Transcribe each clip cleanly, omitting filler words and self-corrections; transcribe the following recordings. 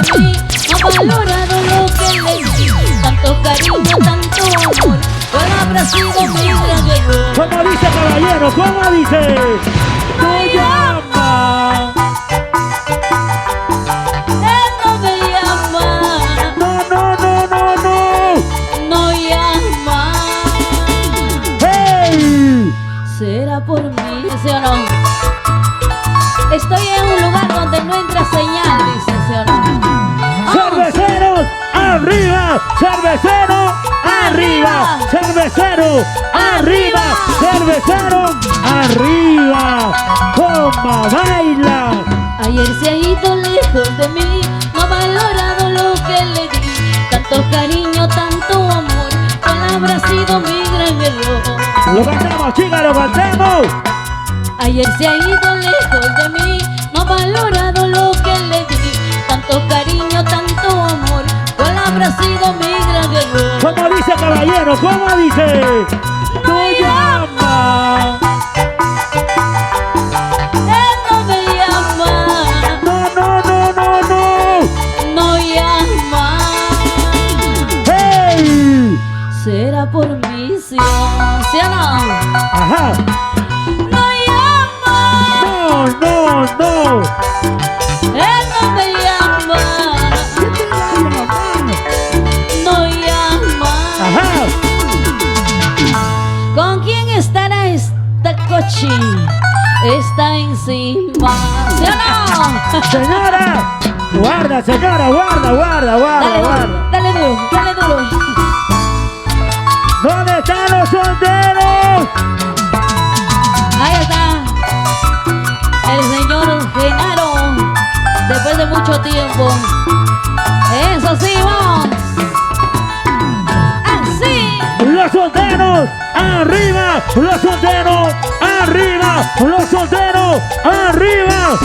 de mí no ha valorado lo que le di. Tanto cariño, tanto amor, ¿cuál habrá sido mi gran error? ¿Cómo dice, caballero? ¿Cómo dice? No llama. Él no me llama. No llama. ¡Hey! ¿Será por mí, sí o no? Estoy en un lugar donde no entra señal, dice, ¿sí o no? ¡Cerveceros, arriba! ¡Cervecero, arriba! ¡Cervecero, arriba! ¡Cervecero, arriba! ¡Coma, baila! Ayer se ha ido lejos de mí, no ha valorado lo que le di. Tanto cariño, tanto amor, ¿cuál habrá sido mi gran error? ¡Lo cantamos, chicas, lo cantamos! Ayer se ha ido lejos de mí, no ha valorado lo que le di. Tanto cariño, tanto amor, ¿cuál habrá sido mi gran error? ¿Cómo dice, caballero? ¿Cómo dice? ¡No llama! Él no me llama. No llama. ¡Hey! ¿Será por mí, sí o no? ¡Ajá! No llama. ¡No! Él no me llama. ¿Qué te va a llamar? No llama. ¡Ajá! ¿Con quién estará esta cochi? Está encima, ¿sí o no? ¡Señora! ¡Guarda, señora! ¡Guarda! Dale duro. ¿Dónde están los solteros? Ahí está el señor Genaro, después de mucho tiempo. Eso sí, vamos. Así. ¡Los solteros! ¡Arriba! ¡Los solteros! ¡Arriba! ¡Los solteros! ¡Arriba!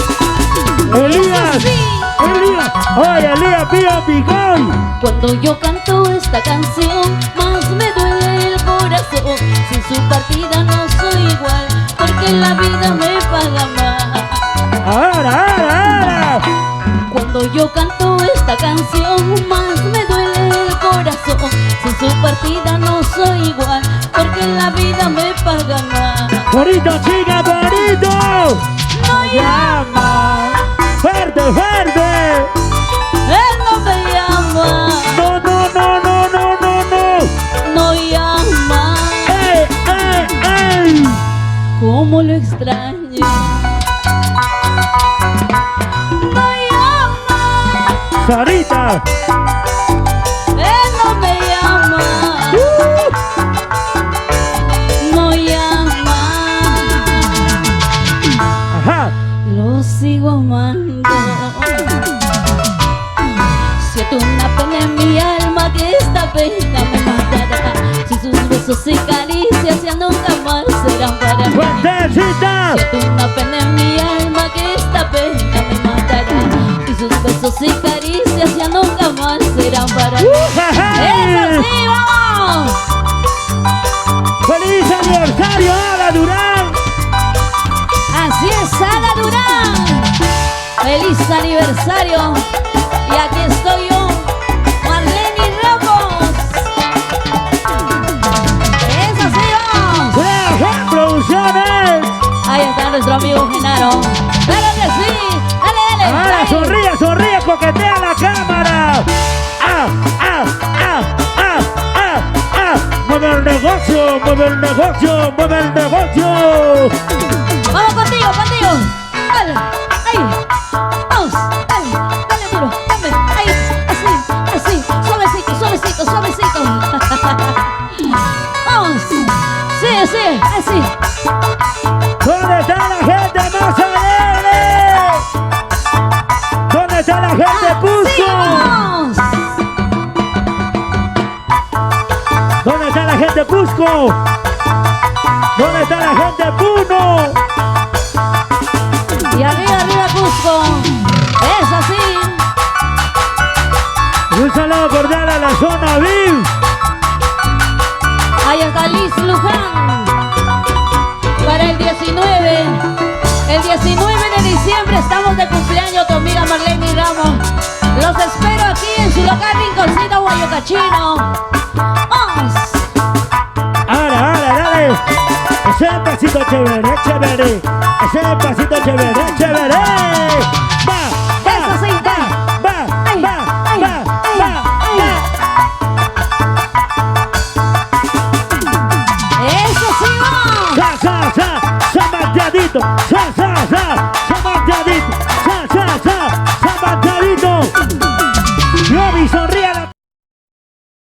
¡Elías! Eso sí. ¡Elías! ¡Oye, Elías, pío, picón! Cuando yo canto esta canción, más me duele el corazón. Sin su partida no soy igual, porque la vida me paga más. ¡Ahora! Cuando yo canto esta canción, más me duele el corazón. Sin su partida no soy igual, porque la vida me paga más. ¡Bonito, chica, bonito! No llama. ¡Fuerte! Él no me llama. ¡No! No llama. ¡Ey! ¿Cómo lo extraño? No llama. ¡Sarita! Él no me llama. No llama. ¡Ajá! Lo sigo amando. Siento una pena en mi alma, que esta pena me matará. Si sus besos y caricias ya nunca más serán para mí. ¡Fuertecita! Siento una pena en mi alma, que esta pena me matará. Si sus besos y caricias ya nunca más serán para mí. ¡Eso sí, vamos! ¡Feliz aniversario, Ada Durán! Así es, Ada Durán. ¡Feliz aniversario! Y aquí estoy yo, Marlene Ramos. ¡Eso sí, vamos! ¡Gran Producciones! Ahí está nuestro amigo Genaro. ¡Claro que sí! ¡Dale! Ahora ¡Dale! sonríe, coquetea la cámara. Mueve el negocio. ¡Vamos contigo! ¡Dale! ¡Ahí! ¡Vamos! ¡Dale duro! ¡Dame! ¡Ahí! Así! ¡Suavecito! ¡Vamos! ¡Sí! ¡Así! ¿Dónde está la gente más alegre? ¿Dónde está la gente de Cusco? ¡Vamos! ¿Dónde está la gente de Cusco? ¿Dónde está la gente de Puno? Y arriba Cusco. Es así. Y un saludo cordial a la zona VIP. Ahí está Liz Luján. Para el 19. El 19 de diciembre estamos de cumpleaños tu amiga Marlene Ramos. Los Yo acá rinconcito guayocachino. ¡Vamos! Ahora, dale. Ese es el pasito chévere, chévere. Ese es el pasito chévere, chévere. Eso sí, Eso sí, va. Sa, sa, sa, sa, mateadito. Sa, sa, sa,